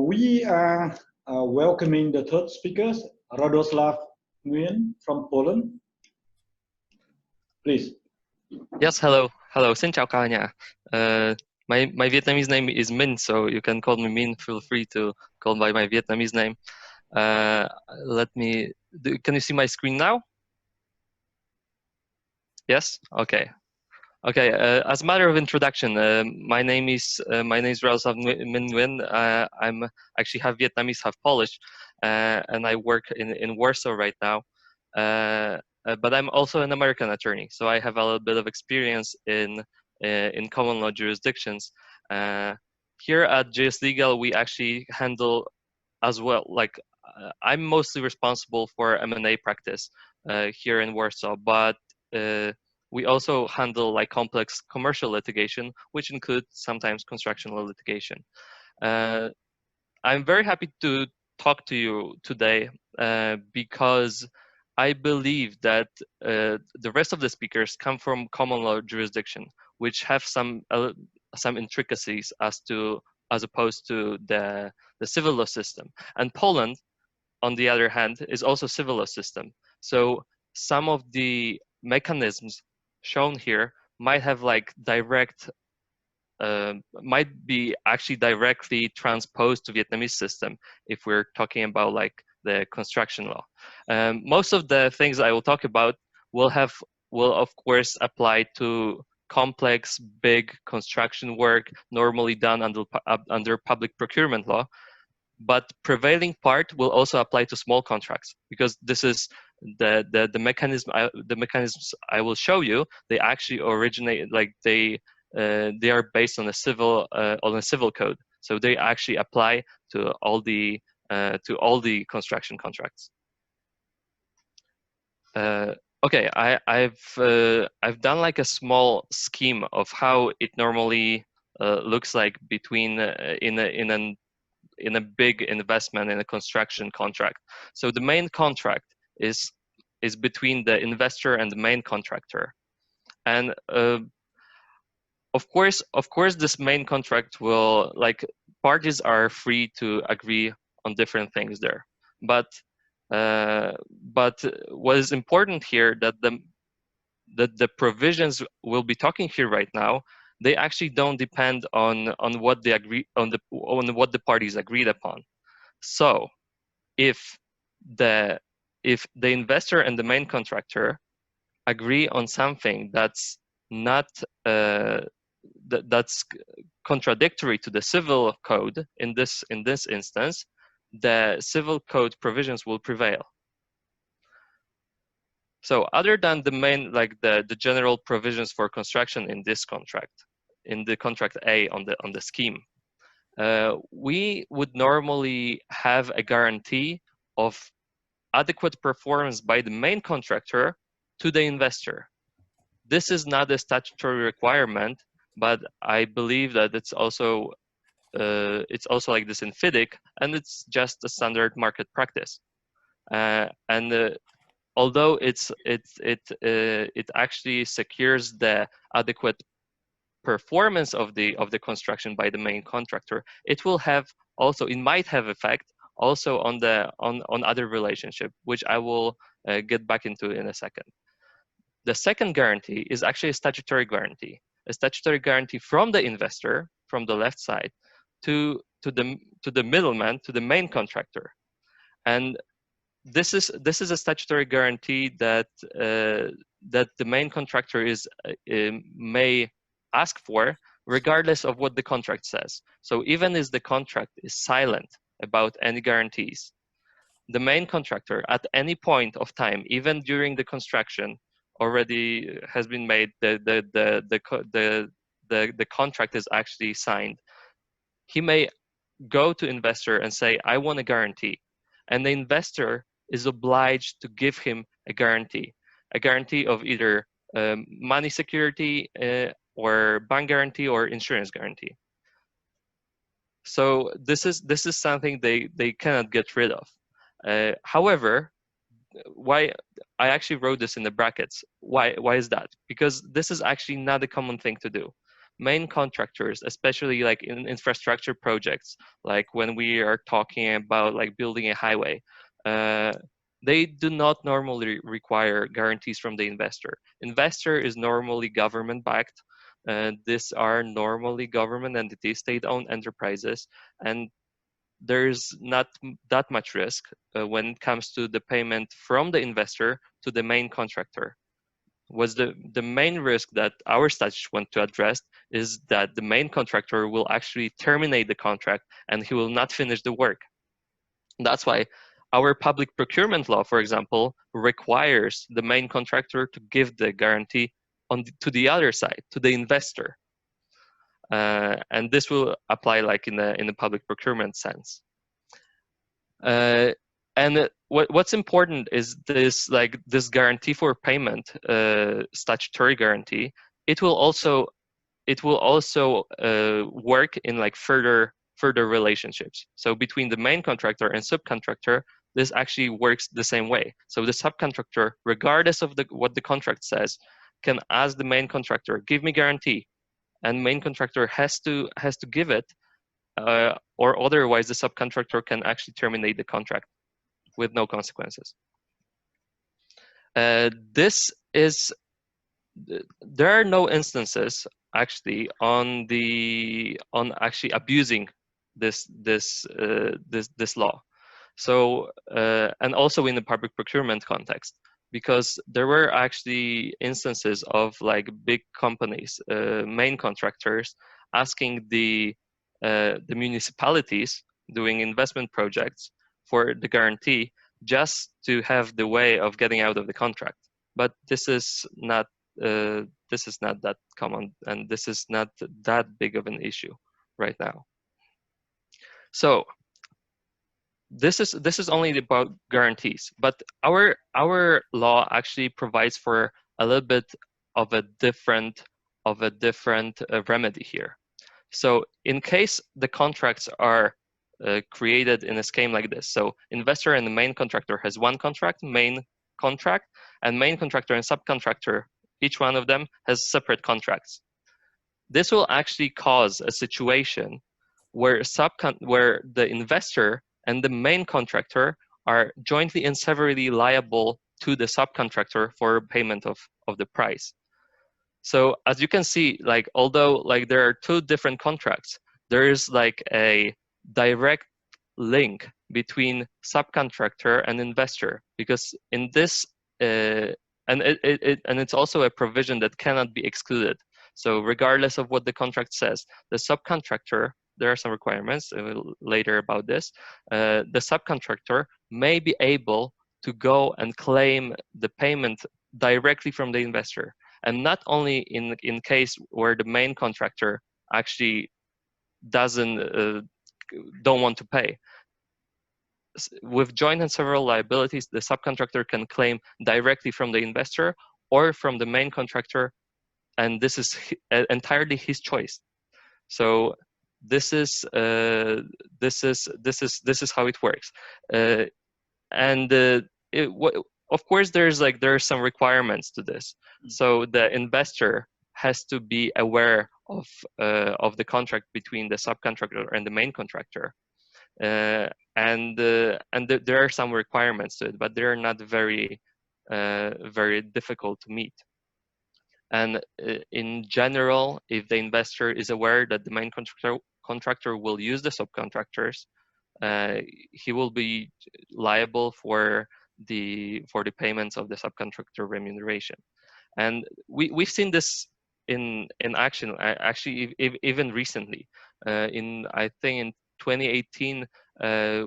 We are welcoming the third speaker, Radoslaw Nguyen from Poland. Please. Yes, hello. Hello, xin chào cả nhà. My Vietnamese name is Min, so you can call me Min. Feel free to call by my Vietnamese name. Can you see my screen now? Yes? Okay. Okay, as a matter of introduction, my name is Radoslaw Min Nguyen. I'm actually half Vietnamese, half Polish, and I work in Warsaw right now. But I'm also an American attorney, so I have a little bit of experience in common law jurisdictions. Here at JS Legal, we actually handle as well. Like I'm mostly responsible for M&A practice here in Warsaw, but we also handle like complex commercial litigation, which includes sometimes construction law litigation. I'm very happy to talk to you today because I believe that the rest of the speakers come from common law jurisdiction, which have some intricacies as opposed to the civil law system. And Poland, on the other hand, is also civil law system. So some of the mechanisms shown here might have like might be actually directly transposed to Vietnamese system if we're talking about like the construction law. Most of the things I will talk about will of course apply to complex, big construction work normally done under public procurement law, but prevailing part will also apply to small contracts, because this is the mechanisms I will show you. They actually originate, like they are based on a civil code, so they actually apply to all the construction contracts. Okay, I've done like a small scheme of how it normally looks like between in a big investment in a construction contract. So the main contract is between the investor and the main contractor, and of course this main contract will, like, parties are free to agree on different things there, but what is important here that the provisions we'll be talking here right now, they actually don't depend on what they agree on what the parties agreed upon. So if the investor and the main contractor agree on something that's not that's contradictory to the civil code, in this instance, the civil code provisions will prevail. So other than the main, like the general provisions for construction in this contract, in the contract A on the scheme, we would normally have a guarantee of adequate performance by the main contractor to the investor. This is not a statutory requirement, but I believe that it's also like this in FIDIC, and it's just a standard market practice. Although it actually secures the adequate performance of the construction by the main contractor, it might have effect also on other relationship, which I will get back into in a second. The second guarantee is actually a statutory guarantee from the investor, from the left side, to the middleman, to the main contractor. And this is a statutory guarantee that the main contractor may ask for, regardless of what the contract says. So even if the contract is silent about any guarantees, the main contractor at any point of time, even during the construction already has been made, the contract is actually signed, he may go to investor and say, I want a guarantee, and the investor is obliged to give him a guarantee of either money security or bank guarantee or insurance guarantee. So this is something they cannot get rid of. However, why I actually wrote this in the brackets? Why is that? Because this is actually not a common thing to do. main contractors, especially like in infrastructure projects, like when we are talking about like building a highway, they do not normally require guarantees from the investor. Investor is normally government backed. These are normally government entities, state-owned enterprises, and there's not that much risk when it comes to the payment from the investor to the main contractor. Was the main risk that our statute want to address is that the main contractor will actually terminate the contract and he will not finish the work. That's why our public procurement law, for example, requires the main contractor to give the guarantee to the other side, to the investor. And this will apply like in the public procurement sense. And what's important is this guarantee for payment, statutory guarantee. It will also work in like further relationships. So between the main contractor and subcontractor, this actually works the same way. So the subcontractor, regardless of what the contract says, can ask the main contractor, give me guarantee, and main contractor has to give it, or otherwise the subcontractor can actually terminate the contract with no consequences. There are no instances actually on actually abusing this law. So and also in the public procurement context, because there were actually instances of like big companies, main contractors, asking the municipalities doing investment projects for the guarantee just to have the way of getting out of the contract. But this is not that common, and this is not that big of an issue right now. So this is only about guarantees, but our law actually provides for a little bit of a different remedy here. So in case the contracts are created in a scheme like this, so investor and the main contractor has one contract, main contract, and main contractor and subcontractor, each one of them has separate contracts. This will actually cause a situation where the investor and the main contractor are jointly and severally liable to the subcontractor for payment of the price. So as you can see, like although like there are two different contracts, there is like a direct link between subcontractor and investor, because in this and it's also a provision that cannot be excluded. So regardless of what the contract says, the subcontractor, there are some requirements later about this, the subcontractor may be able to go and claim the payment directly from the investor, and not only in case where the main contractor actually don't want to pay. With joint and several liabilities, the subcontractor can claim directly from the investor or from the main contractor, and this is entirely his choice. So this is how it works, of course there are some requirements to this. So the investor has to be aware of the contract between the subcontractor and the main contractor, and there are some requirements to it, but they are not very difficult to meet. And in general, if the investor is aware that the main contractor will use the subcontractors, he will be liable for the payments of the subcontractor remuneration. And we've seen this in action actually even recently, I think in 2018,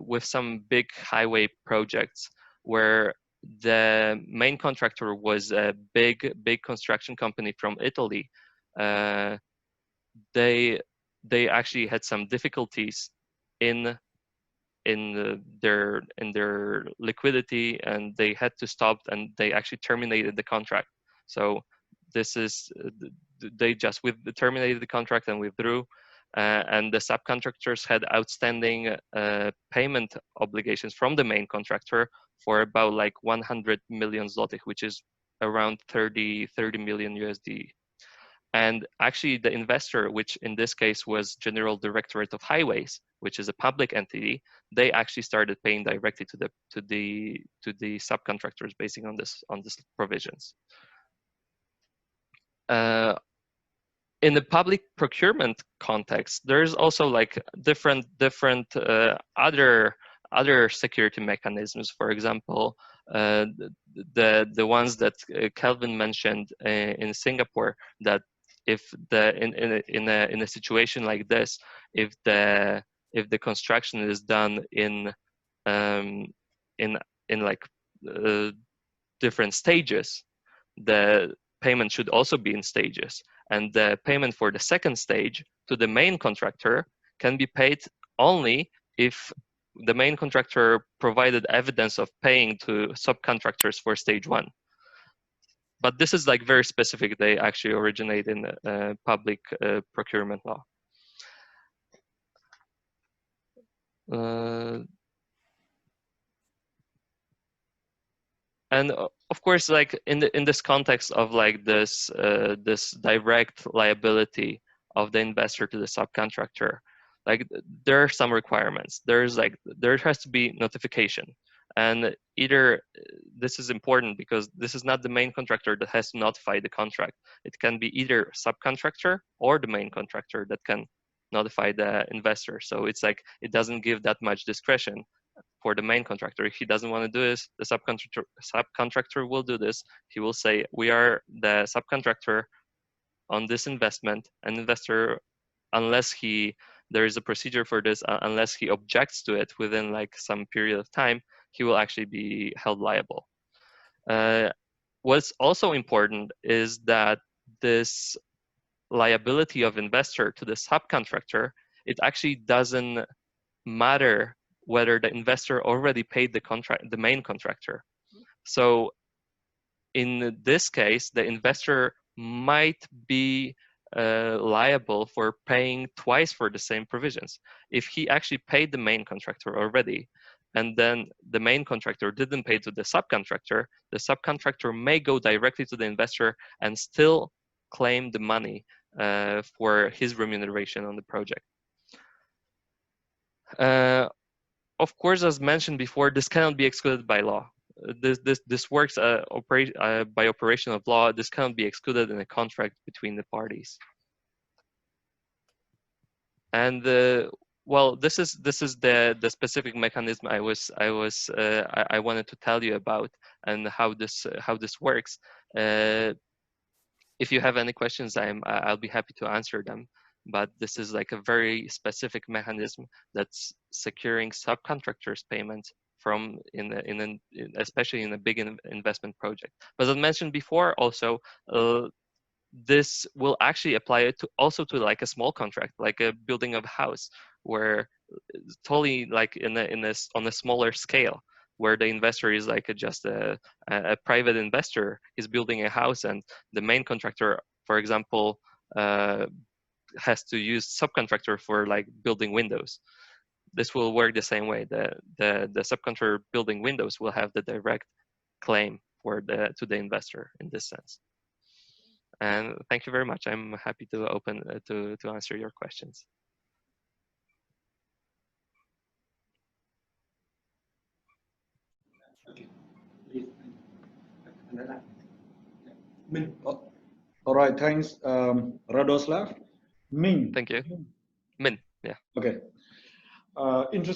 with some big highway projects where the main contractor was a big construction company from Italy. They actually had some difficulties in their liquidity, and they had to stop, and they actually terminated the contract. So this is they just terminated the contract and withdrew. And the subcontractors had outstanding payment obligations from the main contractor for about like 100 million zlotys, which is around 30 million USD. And actually the investor, which in this case was General Directorate of Highways, which is a public entity, they actually started paying directly to the subcontractors based on this provisions. In the public procurement context, there's also like different other security mechanisms. For example, the ones that Kelvin mentioned in Singapore, that if in a situation like this, if the construction is done in like different stages, the payment should also be in stages, and the payment for the second stage to the main contractor can be paid only if the main contractor provided evidence of paying to subcontractors for stage 1. But this is like very specific. They actually originate in public procurement law. And of course, like in this context of like this this direct liability of the investor to the subcontractor, like there are some requirements. There has to be notification, and either this is important because this is not the main contractor that has to notify the contract. It can be either subcontractor or the main contractor that can notify the investor. So it's like it doesn't give that much discretion for the main contractor. If he doesn't want to do this, the subcontractor will do this. He will say, we are the subcontractor on this investment, and investor, unless there is a procedure for this, unless he objects to it within like some period of time, he will actually be held liable. What's also important is that this liability of investor to the subcontractor, it actually doesn't matter whether the investor already paid the main contractor. So in this case, the investor might be liable for paying twice for the same provisions. If he actually paid the main contractor already, and then the main contractor didn't pay to the subcontractor may go directly to the investor and still claim the money for his remuneration on the project. Of course, as mentioned before, this cannot be excluded by law. This works by operation of law. This cannot be excluded in a contract between the parties. And well, this is the specific mechanism I wanted to tell you about, and how this works. If you have any questions, I'll be happy to answer them. But this is like a very specific mechanism that's securing subcontractors' payments from especially in a big investment project. But as I mentioned before, also this will actually apply also to like a small contract, like a building of a house, where totally like on a smaller scale, where the investor is like just a private investor is building a house, and the main contractor, for example, has to use subcontractor for like building windows. This will work the same way. The subcontractor building windows will have the direct claim to the investor in this sense. And thank you very much. I'm happy to open to answer your questions. All right, thanks, Radoslaw. Minh. Thank you. Minh, yeah. Okay. Interesting.